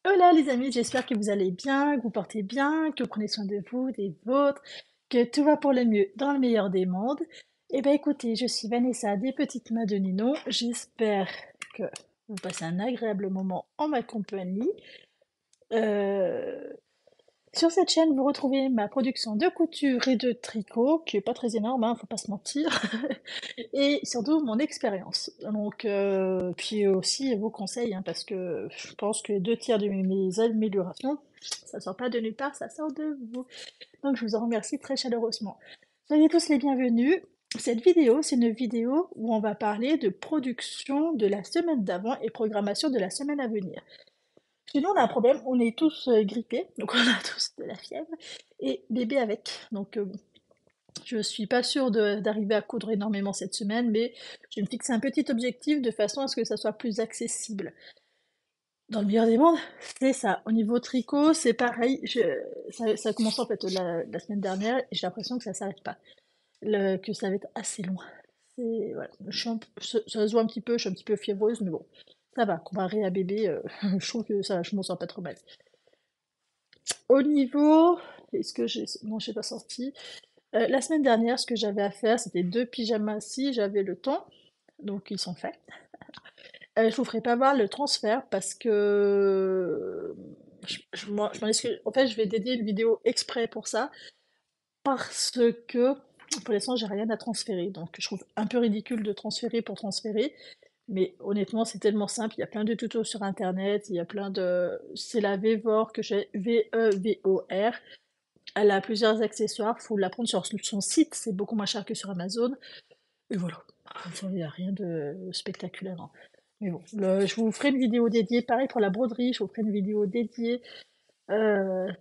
Hola les amis, j'espère que vous allez bien, que vous portez bien, que vous prenez soin de vous, des vôtres, que tout va pour le mieux dans le meilleur des mondes. Eh bien écoutez, je suis Vanessa des Petites Mains de Ninon. J'espère que vous passez un agréable moment en ma compagnie. Euh, Sur cette chaîne, vous retrouvez ma production de couture et de tricot, qui est pas très énorme, hein, faut pas se mentir, et surtout mon expérience. Donc, puis aussi vos conseils, hein, parce que je pense que 2 tiers de mes améliorations, ça sort pas de nulle part, ça sort de vous. Donc, je vous en remercie très chaleureusement. Soyez tous les bienvenus. Cette vidéo, c'est une vidéo où on va parler de production de la semaine d'avant et programmation de la semaine à venir. Chez nous, on a un problème, on est tous grippés, donc on a tous de la fièvre, et bébé avec. Donc, bon, je suis pas sûre d'arriver à coudre énormément cette semaine, mais je vais me fixer un petit objectif de façon à ce que ça soit plus accessible. Dans le meilleur des mondes, c'est ça. Au niveau tricot, c'est pareil. Ça a commencé en fait la semaine dernière et j'ai l'impression que ça s'arrête pas. Que ça va être assez long. Voilà. Ça se voit un petit peu, je suis un petit peu fiévreuse, mais bon, ça va. Comparé à bébé, je trouve que ça, je m'en sens pas trop mal. Au niveau, est-ce que j'ai, non, j'ai pas sorti. La semaine dernière, ce que j'avais à faire, c'était 2 pyjamas si j'avais le temps, donc ils sont faits. Je vous ferai pas voir le transfert parce que je m'en excuse. En fait, je vais dédier une vidéo exprès pour ça parce que pour l'instant, j'ai rien à transférer. Donc, je trouve un peu ridicule de transférer pour transférer. Mais honnêtement, c'est tellement simple. Il y a plein de tutos sur Internet. Il y a plein de. C'est la Vevor que j'ai. Vevor. Elle a plusieurs accessoires. Faut la prendre sur son site. C'est beaucoup moins cher que sur Amazon. Et voilà. Enfin, il n'y a rien de spectaculaire, hein. Mais bon, je vous ferai une vidéo dédiée. Pareil pour la broderie, je vous ferai une vidéo dédiée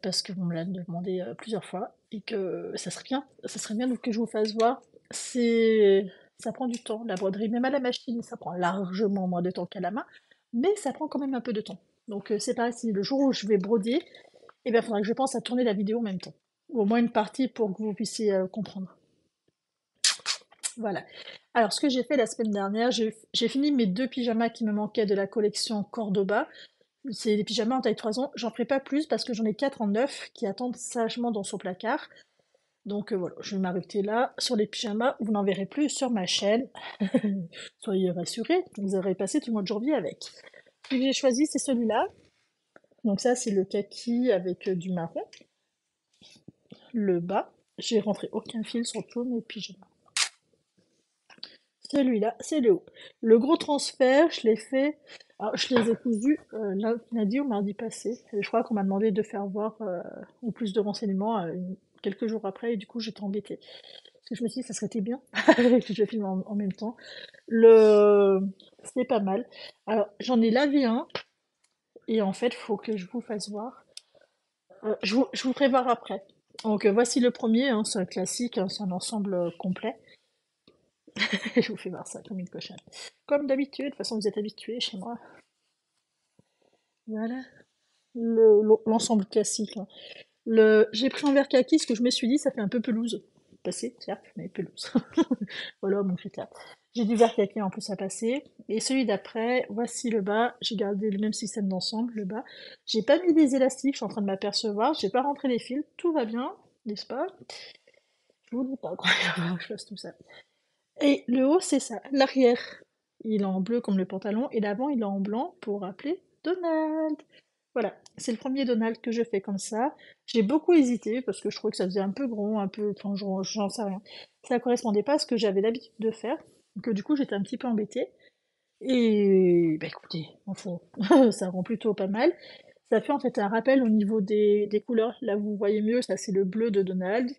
parce que vous me l'avez demandé plusieurs fois et que ça serait bien donc que je vous fasse voir. C'est, ça prend du temps, la broderie, même à la machine, ça prend largement moins de temps qu'à la main, mais ça prend quand même un peu de temps. Donc c'est pareil, si le jour où je vais broder, eh bien, il faudra que je pense à tourner la vidéo en même temps. Ou au moins une partie pour que vous puissiez comprendre. Voilà. Alors, ce que j'ai fait la semaine dernière, j'ai fini mes 2 pyjamas qui me manquaient de la collection Cordoba. C'est des pyjamas en taille 3 ans. J'en ferai pas plus parce que j'en ai 4 en neuf qui attendent sagement dans son placard. Donc voilà, je vais m'arrêter là sur les pyjamas. Vous n'en verrez plus sur ma chaîne. Soyez rassurés, vous aurez passé tout le mois de janvier avec. Celui que j'ai choisi, c'est celui-là. Donc ça, c'est le kaki avec du marron. Le bas, j'ai rentré aucun fil sur tous mes pyjamas. Celui-là, c'est le haut. Le gros transfert, je l'ai fait. Alors, je les ai cousus lundi ou mardi passé. Et je crois qu'on m'a demandé de faire voir ou plus de renseignements quelques jours après, et du coup, j'étais embêtée. Parce que je me suis dit, ça serait été bien que je filme en même temps. Le... C'est pas mal. Alors, j'en ai lavé un, et en fait, faut que je vous fasse voir. Je vous ferai voir après. Donc, voici le premier, hein, c'est un classique, hein, c'est un ensemble complet. Je vous fais voir ça comme une cochonne. Comme d'habitude, de toute façon vous êtes habitués chez moi. Voilà, l'ensemble classique, hein. J'ai pris en vert kaki parce que je me suis dit ça fait un peu pelouse. Passé, certes, mais pelouse. Voilà mon critère. J'ai du vert kaki en plus à passer. Et celui d'après, voici le bas. J'ai gardé le même système d'ensemble, le bas. J'ai pas mis des élastiques, je suis en train de m'apercevoir. J'ai pas rentré les fils, tout va bien, n'est-ce pas? Je vous dis pas quoi, je fasse tout ça. Et le haut, c'est ça. L'arrière, il est en bleu comme le pantalon, et l'avant, il est en blanc pour rappeler Donald. Voilà, c'est le premier Donald que je fais comme ça. J'ai beaucoup hésité parce que je trouvais que ça faisait un peu gros, un peu, enfin, j'en sais rien. Ça correspondait pas à ce que j'avais l'habitude de faire, donc du coup, j'étais un petit peu embêtée. Et bah écoutez, enfin, ça rend plutôt pas mal. Ça fait en fait un rappel au niveau des couleurs. Là, vous voyez mieux, ça c'est le bleu de Donald.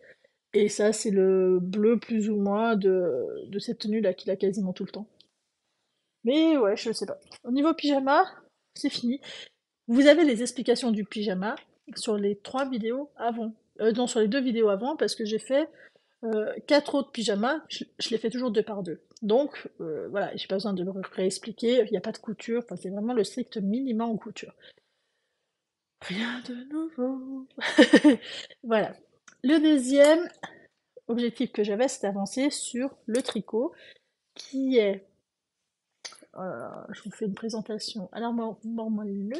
Et ça, c'est le bleu plus ou moins de cette tenue-là qu'il a quasiment tout le temps. Mais ouais, je sais pas. Au niveau pyjama, c'est fini. Vous avez les explications du pyjama sur les 3 vidéos avant. Non, sur les 2 vidéos avant, parce que j'ai fait 4 autres pyjamas, je les fais toujours 2 par 2. Donc, voilà, j'ai pas besoin de le réexpliquer, il n'y a pas de couture, enfin, c'est vraiment le strict minimum en couture. Rien de nouveau. Voilà. Le deuxième objectif que j'avais, c'est d'avancer sur le tricot, qui est, je vous fais une présentation à la normale,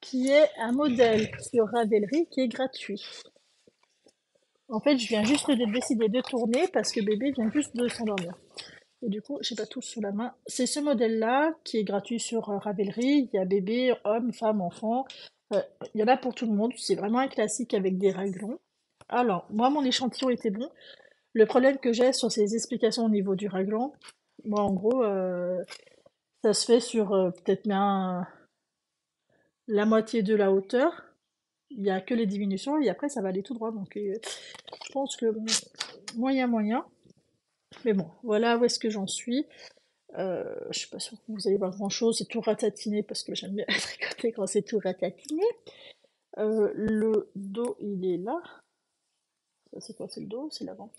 qui est un modèle sur Ravelry qui est gratuit. En fait, je viens juste de décider de tourner parce que bébé vient juste de s'endormir. Et du coup, j'ai pas tout sous la main. C'est ce modèle-là qui est gratuit sur Ravelry. Il y a bébé, homme, femme, enfant. Euh, il y en a pour tout le monde. C'est vraiment un classique avec des raglan. Alors, moi, mon échantillon était bon. Le problème que j'ai sur ces explications au niveau du raglan, moi, en gros, ça se fait sur peut-être bien la moitié de la hauteur. Il y a que les diminutions et après, ça va aller tout droit. Donc, je pense que moyen, moyen. Mais bon, voilà où est-ce que j'en suis. Je suis pas sûre que vous allez voir grand-chose, c'est tout ratatiné parce que j'aime bien tricoter quand c'est tout ratatiné. Le dos, il est là. Ça, c'est quoi? C'est le dos, c'est l'avant.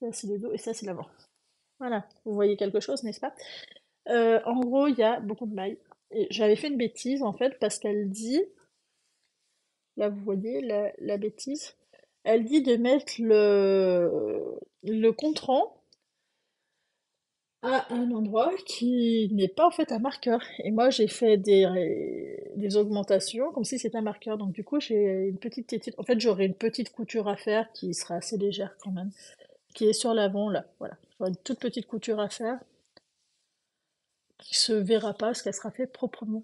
Ça, c'est le dos et ça, c'est l'avant. Voilà, vous voyez quelque chose, n'est-ce pas? En gros, il y a beaucoup de mailles. Et j'avais fait une bêtise, en fait, parce qu'elle dit, là, vous voyez la bêtise, elle dit de mettre le contrant à un endroit qui n'est pas en fait un marqueur. Et moi, j'ai fait des augmentations comme si c'était un marqueur. Donc, du coup, j'ai une petite tétine. En fait, j'aurai une petite couture à faire qui sera assez légère quand même, qui est sur l'avant là. Voilà. J'aurai une toute petite couture à faire qui se verra pas parce qu'elle sera faite proprement.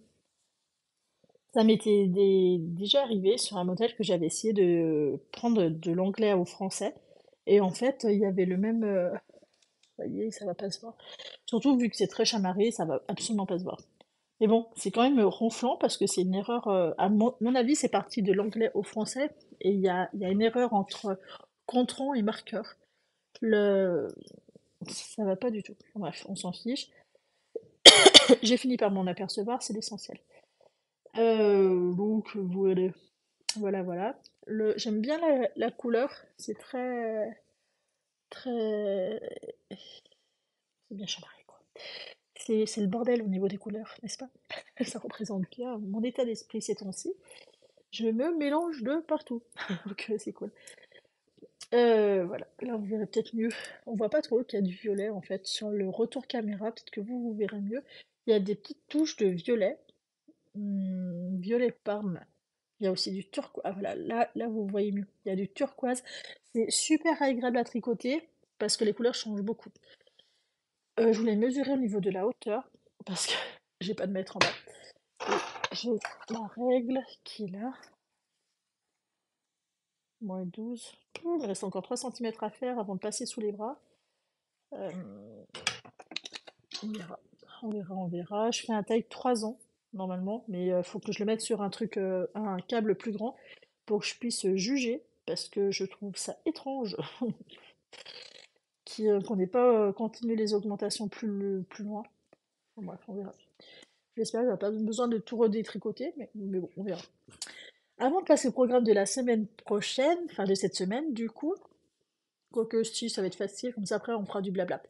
Ça m'était déjà arrivé sur un modèle que j'avais essayé de prendre de l'anglais au français. Et en fait, il y avait le même. Vous voyez, ça va pas se voir. Surtout vu que c'est très chamarré, ça va absolument pas se voir. Mais bon, c'est quand même ronflant parce que c'est une erreur. À mon avis, c'est parti de l'anglais au français et il y a une erreur entre contrant et marqueur. Le... Ça va pas du tout. Bref, on s'en fiche. J'ai fini par m'en apercevoir, c'est l'essentiel. Donc, voilà, voilà, voilà. J'aime bien la couleur, c'est très... C'est bien chamarré, quoi. C'est le bordel au niveau des couleurs, n'est-ce pas? Ça représente bien mon état d'esprit ces temps-ci. Je me mélange de partout. Donc c'est cool. Voilà, là vous verrez peut-être mieux. On voit pas trop qu'il y a du violet en fait. Sur le retour caméra, peut-être que vous verrez mieux. Il y a des petites touches de violet. Violet parme. Il y a aussi du turquoise. Ah voilà, là vous voyez mieux. Il y a du turquoise. C'est super agréable à tricoter parce que les couleurs changent beaucoup. Je voulais mesurer au niveau de la hauteur parce que j'ai pas de mètre en bas. Et j'ai ma règle qui est là. -12. Il reste encore 3 centimètres à faire avant de passer sous les bras. Euh, on verra. On verra, on verra. Je fais un taille 3 ans, normalement, mais il faut que je le mette sur un truc, un câble plus grand pour que je puisse juger, parce que je trouve ça étrange qu'on n'ait pas continué les augmentations plus loin. Enfin, bref, on verra. J'espère que j'aurai pas besoin de tout redétricoter, mais bon, on verra. Avant de passer au programme de la semaine prochaine, enfin de cette semaine, du coup, quoique si ça va être facile, comme ça après on fera du blabla.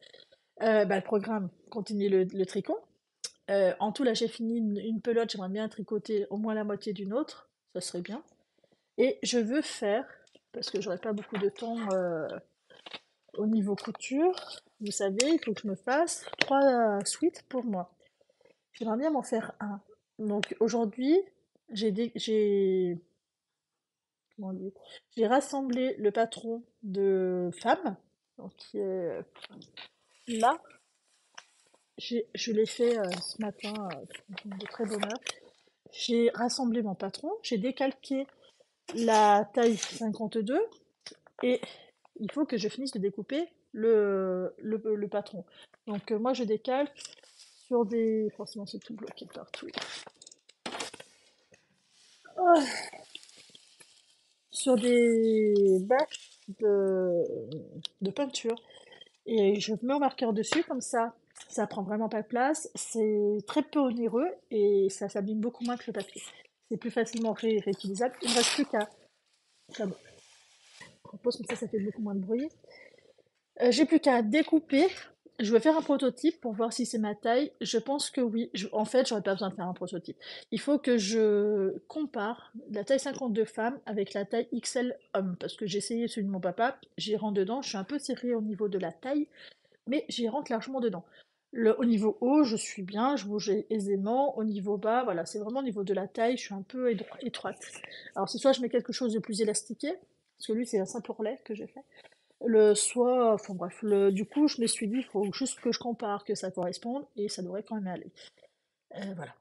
Le programme, continuer le tricot. En tout, là j'ai fini une pelote, j'aimerais bien tricoter au moins la moitié d'une autre, ça serait bien. Et je veux faire, parce que j'aurai pas beaucoup de temps au niveau couture, vous savez, il faut que je me fasse 3 suites pour moi. J'aimerais bien m'en faire un. Donc aujourd'hui, j'ai comment on dit, j'ai rassemblé le patron de femme, donc qui est là. Je l'ai fait ce matin de très bonne heure. J'ai rassemblé mon patron, j'ai décalqué la taille 52 et il faut que je finisse de découper le patron. Donc moi je décalque sur des... Forcément c'est tout bloqué partout. Oh, sur des bâches de peinture. Et je mets un marqueur dessus, comme ça prend vraiment pas de place, c'est très peu onéreux et ça s'abîme beaucoup moins que le papier. C'est plus facilement réutilisable. Il ne reste plus qu'à... Ça me propose, comme ça fait beaucoup moins de bruit. J'ai plus qu'à découper. Je vais faire un prototype pour voir si c'est ma taille. Je pense que oui. En fait, j'aurais pas besoin de faire un prototype. Il faut que je compare la taille 52 femme avec la taille XL homme. Parce que j'ai essayé celui de mon papa, j'y rentre dedans. Je suis un peu serrée au niveau de la taille, mais j'y rentre largement dedans. Au niveau haut, je suis bien, je bouge aisément. Au niveau bas, voilà, c'est vraiment au niveau de la taille, je suis un peu étroite. Alors, c'est soit je mets quelque chose de plus élastiqué, parce que lui, c'est un simple ourlet que j'ai fait. Enfin bref, du coup, je me suis dit, il faut juste que je compare, que ça corresponde, et ça devrait quand même aller. Voilà.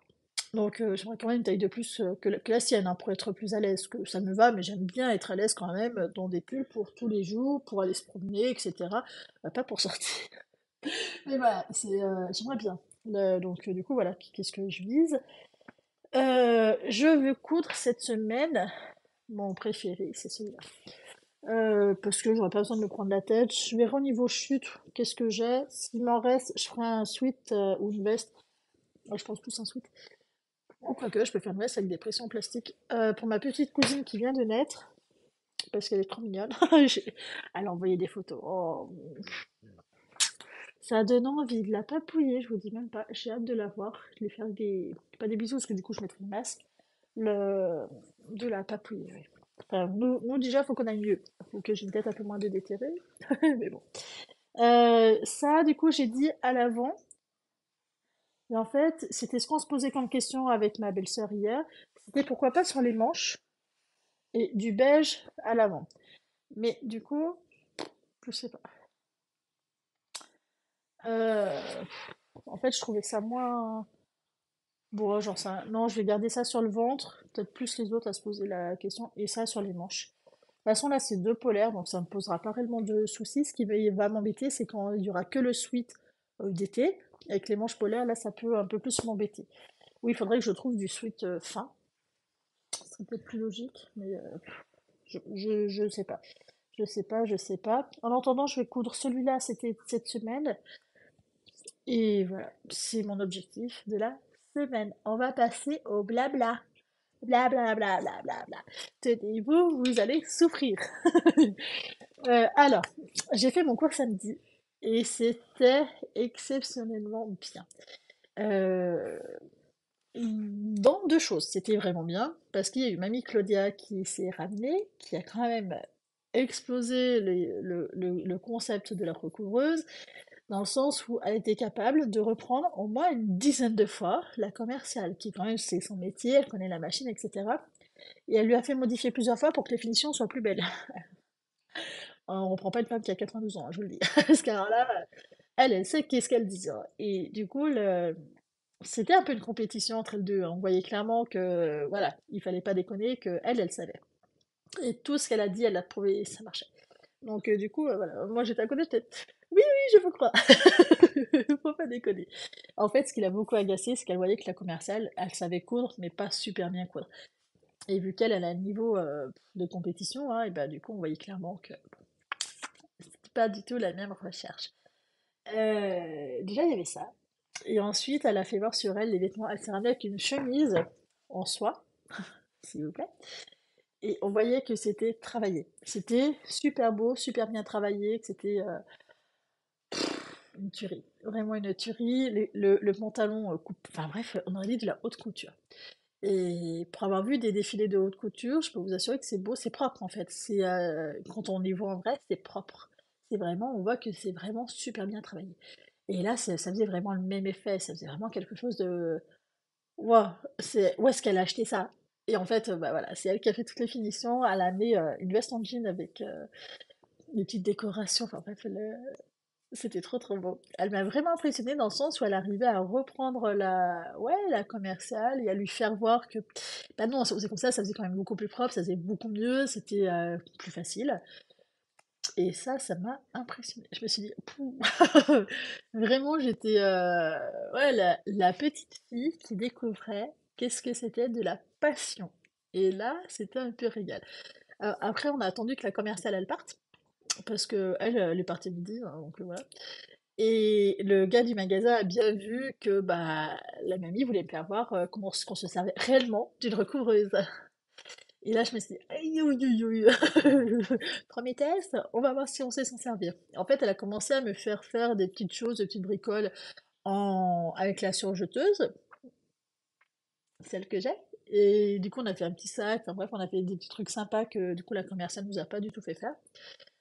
Donc, j'aimerais quand même une taille de plus que la sienne, hein, pour être plus à l'aise, que ça me va, mais j'aime bien être à l'aise quand même dans des pulls pour tous les jours, pour aller se promener, etc. Pas pour sortir. Mais voilà, j'aimerais bien. Donc, du coup, voilà, qu'est-ce que je vise? Je veux coudre cette semaine. Mon préféré, c'est celui-là. Parce que j'aurais pas besoin de me prendre la tête. Je verrai au niveau chute, qu'est-ce que j'ai. S'il m'en reste, je ferai un sweat ou une veste. Ouais, je pense plus un sweat. Ou quoique, je peux faire une veste avec des pressions plastiques. Pour ma petite cousine qui vient de naître, parce qu'elle est trop mignonne. Elle a envoyé des photos. Oh, ça donne envie de la papouiller, je vous dis même pas. J'ai hâte de la voir. De lui faire pas des bisous, parce que du coup, je mettrai le masque. Le... De la papouiller, oui. Enfin, nous, déjà, faut qu'on aille mieux. Faut que j'ai une tête un peu moins de déterrée. Mais bon. Ça, du coup, j'ai dit à l'avant. Et en fait, c'était ce qu'on se posait comme question avec ma belle-sœur hier. C'était pourquoi pas sur les manches et du beige à l'avant. Mais du coup, je sais pas. Euh, En fait, je trouvais ça moins. Bon, genre ça. Non, je vais garder ça sur le ventre. Peut-être plus les autres à se poser la question. Et ça sur les manches. De toute façon, là, c'est deux polaires, donc ça me posera pas réellement de soucis. Ce qui va m'embêter, c'est quand il y aura que le sweat d'été. Avec les manches polaires, là, ça peut un peu plus m'embêter. Oui, il faudrait que je trouve du sweat fin. Ce serait peut-être plus logique, mais je sais pas. Je sais pas, je sais pas. En attendant, je vais coudre celui-là cette semaine. Et voilà, c'est mon objectif de la semaine. On va passer au blabla. Blabla, blabla, blabla. Tenez-vous, vous allez souffrir. Alors, j'ai fait mon cours samedi et c'était exceptionnellement bien. Euh, dans deux choses, c'était vraiment bien parce qu'il y a eu mamie Claudia qui s'est ramenée, qui a quand même explosé le concept de la recouvreuse, dans le sens où elle était capable de reprendre au moins une dizaine de fois la commerciale, qui quand même c'est son métier, elle connaît la machine, etc. Et elle lui a fait modifier plusieurs fois pour que les finitions soient plus belles. On reprend pas une femme qui a 92 ans, hein, je vous le dis. Parce qu'alors là, elle sait qu'est-ce qu'elle dit, hein. Et du coup, c'était un peu une compétition entre les deux, hein. On voyait clairement que, voilà, il fallait pas déconner, que elle savait. Et tout ce qu'elle a dit, elle a trouvé, ça marchait. Donc, du coup, voilà, moi j'étais à côté, j'étais, oui, oui, je vous crois. Faut pas déconner. En fait, ce qui l'a beaucoup agacé, c'est qu'elle voyait que la commerciale, elle savait coudre, mais pas super bien coudre. Et vu qu'elle, elle a un niveau de compétition, hein, et bah, du coup, on voyait clairement que c'était pas du tout la même recherche. Déjà, il y avait ça. Et ensuite, elle a fait voir sur elle les vêtements. Elle s'est ramenée avec une chemise en soie, s'il vous plaît. Et on voyait que c'était travaillé. C'était super beau, super bien travaillé, que c'était une tuerie. Vraiment une tuerie. Le pantalon coupe. Enfin bref, on aurait dit de la haute couture. Et pour avoir vu des défilés de haute couture, je peux vous assurer que c'est beau, c'est propre en fait. Quand on y voit en vrai, c'est propre. C'est vraiment, on voit que c'est vraiment super bien travaillé. Et là, ça faisait vraiment le même effet. Ça faisait vraiment quelque chose de. Waouh, où est-ce qu'elle a acheté ça? Et en fait, bah voilà, c'est elle qui a fait toutes les finitions. Elle a mis une veste en jean avec des petites décorations. Enfin bref, c'était trop trop beau. Elle m'a vraiment impressionnée dans le sens où elle arrivait à reprendre ouais, la commerciale et à lui faire voir que, bah non, c'est comme ça faisait quand même beaucoup plus propre, ça faisait beaucoup mieux, c'était plus facile. Et ça m'a impressionnée. Je me suis dit, pouh. Vraiment, j'étais ouais, la petite fille qui découvrait qu'est-ce que c'était de la passion. Et là, c'était un peu régal. Après, on a attendu que la commerciale elle parte, parce que elle est partie midi, hein, donc voilà. Et le gars du magasin a bien vu que bah, la mamie voulait me faire voir comment qu'on se servait réellement d'une recouvreuse. Et là, je me suis dit, aïe, aïe, aïe, aïe. Premier test, on va voir si on sait s'en servir. En fait, elle a commencé à me faire faire des petites choses, des petites bricoles avec la surjeteuse, celle que j'ai. Et du coup, on a fait un petit sac. Enfin bref, on a fait des petits trucs sympas que du coup, la commerciale nous a pas du tout fait faire.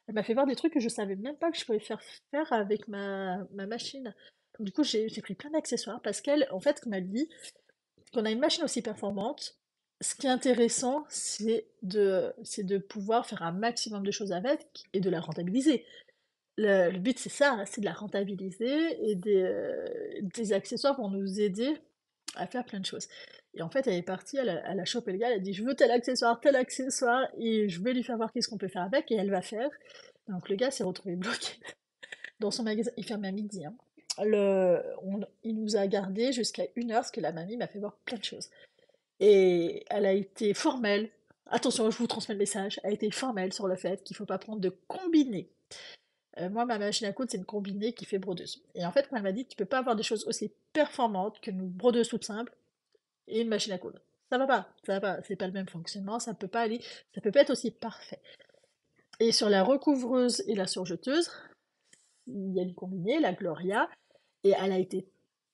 Elle m'a fait voir des trucs que je savais même pas que je pouvais faire avec ma machine. Du coup, j'ai pris plein d'accessoires parce qu'elle, en fait, comme elle dit, qu'on a une machine aussi performante, ce qui est intéressant, c'est de pouvoir faire un maximum de choses avec et de la rentabiliser. Le but, c'est ça, hein, c'est de la rentabiliser et des accessoires vont nous aider à faire plein de choses. Et en fait, elle est partie, elle a chopé le gars, elle a dit, je veux tel accessoire, et je vais lui faire voir qu'est-ce qu'on peut faire avec, et elle va faire. Donc le gars s'est retrouvé bloqué dans son magasin, il ferme à midi, hein. Il nous a gardé jusqu'à 1 heure, parce que la mamie m'a fait voir plein de choses. Et elle a été formelle, attention, je vous transmets le message, elle a été formelle sur le fait qu'il ne faut pas prendre de combiné. Moi, ma machine à coudre, c'est une combinée qui fait brodeuse. Et en fait, quand elle m'a dit, tu peux pas avoir des choses aussi performantes qu'une brodeuse toute simple et une machine à coudre. Ça va pas, c'est pas le même fonctionnement, ça peut pas aller, ça peut pas être aussi parfait. Et sur la recouvreuse et la surjeteuse, il y a une combinée, la Gloria, et elle a été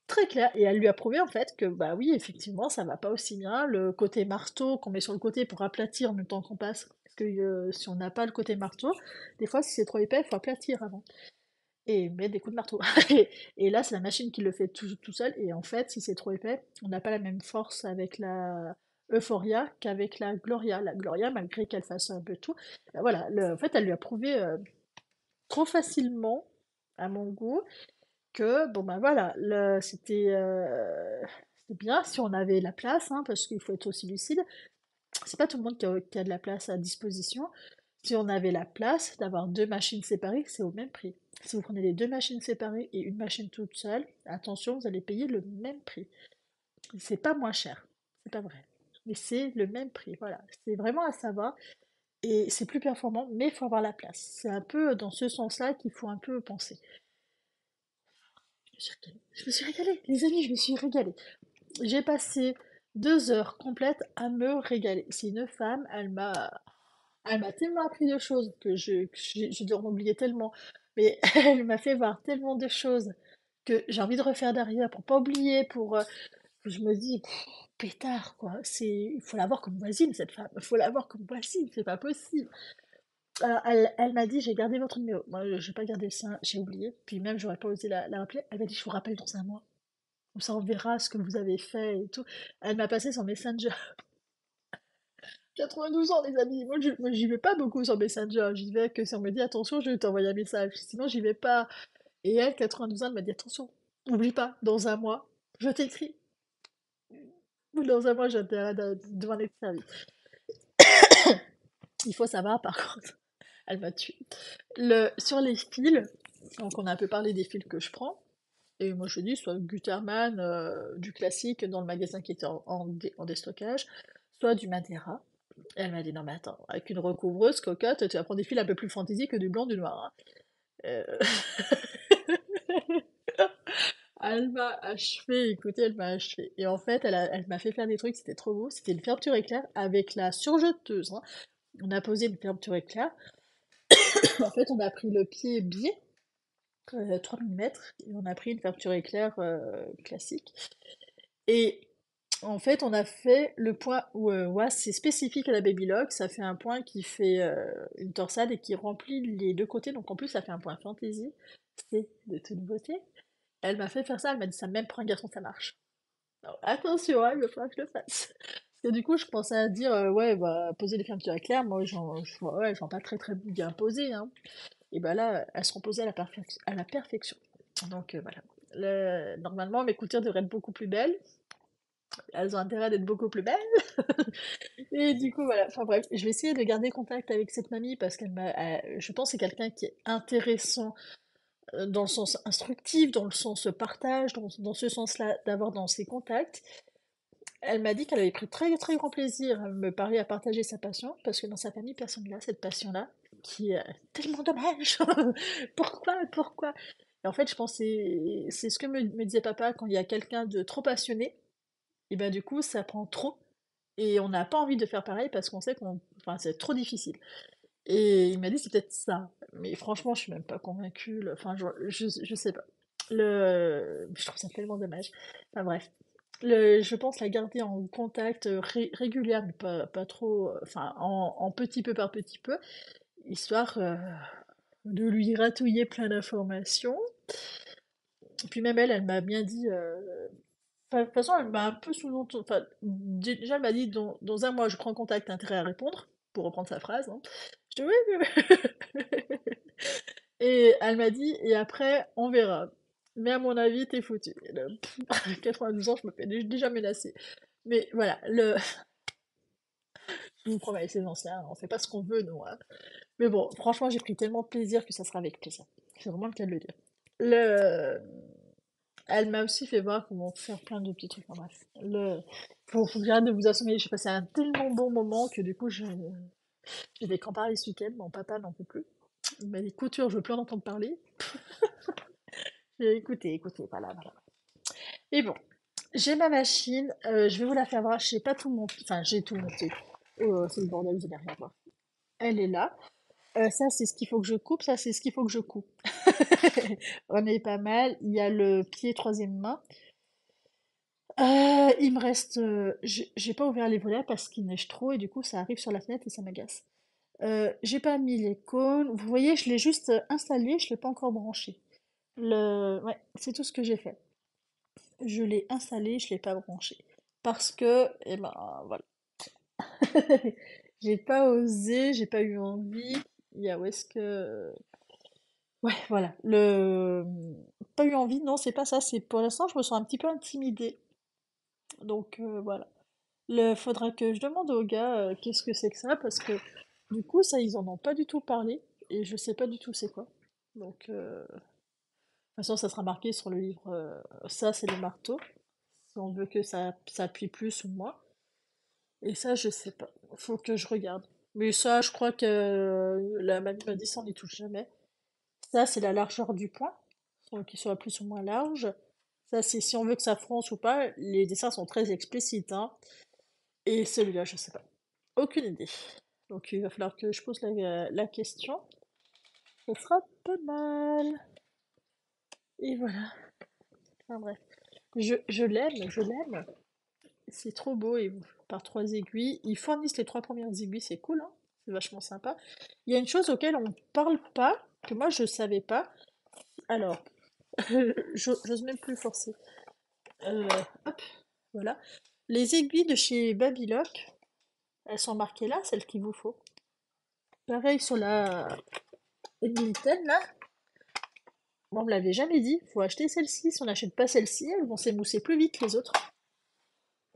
très claire, et elle lui a prouvé en fait que bah oui, effectivement, ça va pas aussi bien. Le côté marteau qu'on met sur le côté pour aplatir en même temps qu'on passe, parce que si on n'a pas le côté marteau, des fois si c'est trop épais, il faut aplatir avant et mettre des coups de marteau. Et là, c'est la machine qui le fait tout seul. Et en fait, si c'est trop épais, on n'a pas la même force avec la Euphoria qu'avec la Gloria. La Gloria, malgré qu'elle fasse un peu tout, bah voilà, en fait, elle lui a prouvé trop facilement, à mon goût, que bon ben voilà, c'était bien si on avait la place, hein, parce qu'il faut être aussi lucide. C'est pas tout le monde qui a de la place à disposition. Si on avait la place d'avoir deux machines séparées, c'est au même prix. Si vous prenez les deux machines séparées et une machine toute seule, attention, vous allez payer le même prix. C'est pas moins cher, c'est pas vrai. Mais c'est le même prix, voilà. C'est vraiment à savoir. Et c'est plus performant, mais il faut avoir la place. C'est un peu dans ce sens-là qu'il faut un peu penser. Je me suis régalée, les amis, je me suis régalée. J'ai passé 2 heures complètes à me régaler. C'est une femme, elle m'a tellement appris de choses que j'ai dû en oublier tellement. Mais elle m'a fait voir tellement de choses que j'ai envie de refaire derrière pour pas oublier, je me dis, pff, pétard, quoi. Il faut l'avoir comme voisine, cette femme. Il faut l'avoir comme voisine, c'est pas possible. Alors, elle m'a dit, j'ai gardé votre numéro. Moi, j'ai pas gardé le sien, j'ai oublié. Puis même, j'aurais pas osé la rappeler. Elle m'a dit, je vous rappelle dans un mois. Comme ça, on verra ce que vous avez fait et tout. Elle m'a passé son Messenger. 92 ans, les amis. Moi, j'y vais pas beaucoup sur Messenger. J'y vais que si on me dit attention, je vais t'envoyer un message. Sinon, j'y vais pas. Et elle, 92 ans, elle m'a dit attention, oublie pas, dans un mois, je t'écris. Ou dans un mois, j'ai intérêt de devoir être servi. Il faut savoir, par contre, elle m'a tué. Sur les fils, donc on a un peu parlé des fils que je prends. Et moi, je dis soit Gutermann, du classique dans le magasin qui était en déstockage, soit du Madeira. Et elle m'a dit, non mais attends, avec une recouvreuse cocotte, tu vas prendre des fils un peu plus fantaisie que du blanc, du noir, hein. Euh, Elle m'a achevé, écoutez, elle m'a achevé. Et en fait, elle m'a fait faire des trucs, c'était trop beau. C'était une fermeture éclair avec la surjeteuse, hein. On a posé une fermeture éclair. En fait, on a pris le pied biais, 3 mm, et on a pris une fermeture éclair classique. Et en fait, on a fait le point où ouais, c'est spécifique à la Babylock, ça fait un point qui fait une torsade et qui remplit les deux côtés, donc en plus ça fait un point fantaisie, c'est de toute beauté. Elle m'a fait faire ça, elle m'a dit ça même pour un garçon ça marche. Alors, attention, hein, il va falloir que je le fasse. Parce que du coup, je pensais à dire, ouais, bah, poser des fermetures éclairs, moi, ouais, j'en pas très très bien posé, hein. Et bah là, elles seront posées à la perfection. Donc voilà. Normalement, mes coutures devraient être beaucoup plus belles. Elles ont intérêt d'être beaucoup plus belles. Et du coup, voilà. Enfin bref, je vais essayer de garder contact avec cette mamie parce je pense que c'est quelqu'un qui est intéressant dans le sens instructif, dans le sens partage, dans ce sens-là, d'avoir dans ses contacts. Elle m'a dit qu'elle avait pris très très grand plaisir à me parler, à partager sa passion, parce que dans sa famille, personne n'a cette passion-là, qui est tellement dommage. Pourquoi? Et en fait, je pense que c'est ce que me disait papa quand il y a quelqu'un de trop passionné, et ben du coup, ça prend trop, et on n'a pas envie de faire pareil parce qu'on sait enfin, c'est trop difficile. Et il m'a dit c'est peut-être ça, mais franchement, je suis même pas convaincue. Enfin, je sais pas. Je trouve ça tellement dommage. Enfin bref. Je pense la garder en contact régulier, mais pas trop, enfin en petit peu par petit peu, histoire de lui gratouiller plein d'informations. Et puis même elle, elle m'a bien dit. Enfin, de toute façon, elle m'a un peu sous-entendu. Enfin, déjà, elle m'a dit dans un mois, je prends contact, intérêt à répondre, pour reprendre sa phrase, hein. Je dis oui, oui, oui. Et elle m'a dit, et après, on verra. Mais à mon avis, t'es foutu. Et là, 92 ans, je me fais déjà menacer. Mais voilà, je vous promets, c'est ancien, on fait pas ce qu'on veut, nous, hein. Mais bon, franchement, j'ai pris tellement de plaisir que ça sera avec plaisir. C'est vraiment le cas de le dire. Le... Elle m'a aussi fait voir comment faire plein de petits trucs. Enfin, bref, faut que j'arrête de vous assommer. J'ai passé un tellement bon moment que du coup, j'ai des grands-parents ce week-end. Mon papa n'en peut plus. Il m'a dit couture, je veux plus en entendre parler. J'ai écouté, écoutez, voilà, voilà. Et bon, j'ai ma machine. Je vais vous la faire voir. Je sais pas tout monter. Enfin, j'ai tout monté. C'est le bordel, vous allez rien voir. Elle est là. Ça, c'est ce qu'il faut que je coupe. Ça, c'est ce qu'il faut que je coupe. On est pas mal. Il y a le pied troisième main. Il me reste, j'ai pas ouvert les volets parce qu'il neige trop et du coup ça arrive sur la fenêtre et ça m'agace. J'ai pas mis les cônes. Vous voyez, je l'ai juste installé, je l'ai pas encore branché. Ouais, c'est tout ce que j'ai fait. Je l'ai installé, je l'ai pas branché. Parce que, eh ben, voilà. J'ai pas osé, j'ai pas eu envie. Il y a où est-ce que... Ouais, voilà. Pas eu envie, non, c'est pas ça. C'est pour l'instant, je me sens un petit peu intimidée. Donc voilà. Faudra que je demande aux gars qu'est-ce que c'est que ça, parce que du coup, ça, ils en ont pas du tout parlé, et je sais pas du tout c'est quoi. Donc, de toute façon, ça sera marqué sur le livre, ça, c'est le marteau, si on veut que ça appuie plus ou moins. Et ça, je sais pas. Faut que je regarde. Mais ça, je crois que la mamie m'a dit ça, on n'y touche jamais. Ça, c'est la largeur du poing, donc qu'il soit plus ou moins large. Ça, c'est si on veut que ça fronce ou pas. Les dessins sont très explicites, hein. Et celui-là, je sais pas. Aucune idée. Donc il va falloir que je pose la question. Ce sera pas mal. Et voilà. Enfin bref. Je l'aime, je l'aime. C'est trop beau et par trois aiguilles. Ils fournissent les trois premières aiguilles, c'est cool, hein. C'est vachement sympa. Il y a une chose auquel on parle pas, que moi je savais pas. Alors, j'ose même plus forcer. Euh, Hop, voilà. Les aiguilles de chez Babylock, elles sont marquées là, celles qu'il vous faut. Pareil sur la Edmonton, là. Moi, on me l'avait jamais dit. Faut acheter celle-ci. Si on n'achète pas celle-ci, elles vont s'émousser plus vite que les autres.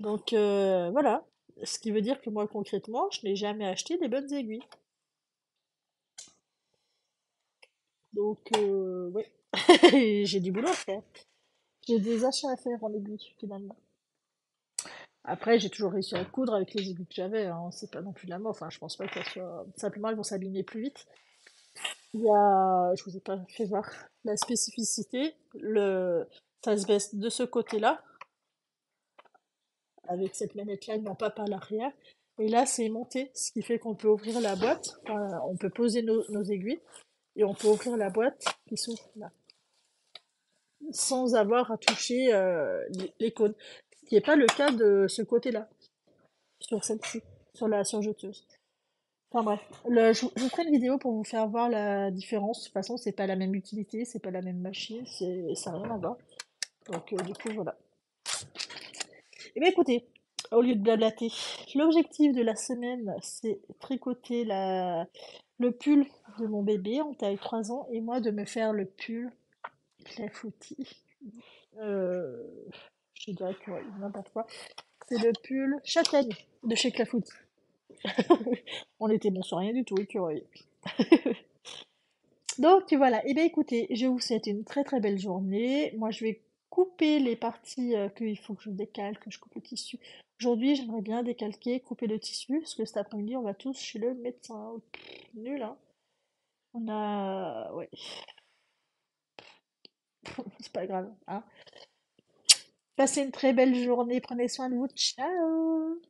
Donc voilà. Ce qui veut dire que moi, concrètement, je n'ai jamais acheté des bonnes aiguilles. Donc ouais. J'ai du boulot à faire. J'ai des achats à faire en aiguilles, finalement. Après, j'ai toujours réussi à coudre avec les aiguilles que j'avais, hein. C'est pas non plus la mort. Enfin, je pense pas qu'elles soient. Simplement, elles vont s'abîmer plus vite. Il y a. Je vous ai pas fait voir la spécificité. Ça se baisse de ce côté-là, avec cette manette-là, non pas par l'arrière. Et là, c'est monté, ce qui fait qu'on peut ouvrir la boîte, enfin, on peut poser nos aiguilles, et on peut ouvrir la boîte qui s'ouvre là, sans avoir à toucher les cônes. Ce qui n'est pas le cas de ce côté-là, sur celle-ci, sur la surjeteuse. Enfin bref, je vous ferai une vidéo pour vous faire voir la différence. De toute façon, c'est pas la même utilité, c'est pas la même machine, ça n'a rien à voir. Donc du coup, voilà. Eh bien écoutez, au lieu de blablater, l'objectif de la semaine, c'est tricoter le pull de mon bébé en taille 3 ans et moi de me faire le pull clafoutis. Euh, je dirais que ouais, n'importe quoi. C'est le pull châtaigne de chez Clafoutis. On était bon sur rien du tout, écureuil. Donc voilà, et bien écoutez, je vous souhaite une très très belle journée. Moi je vais couper les parties qu'il faut que je décale, que je coupe le tissu. Aujourd'hui j'aimerais bien décalquer, couper le tissu, parce que cet après-midi on va tous chez le médecin. Pff, nul hein. On a... Ouais, c'est pas grave, hein. Passez une très belle journée, prenez soin de vous, ciao!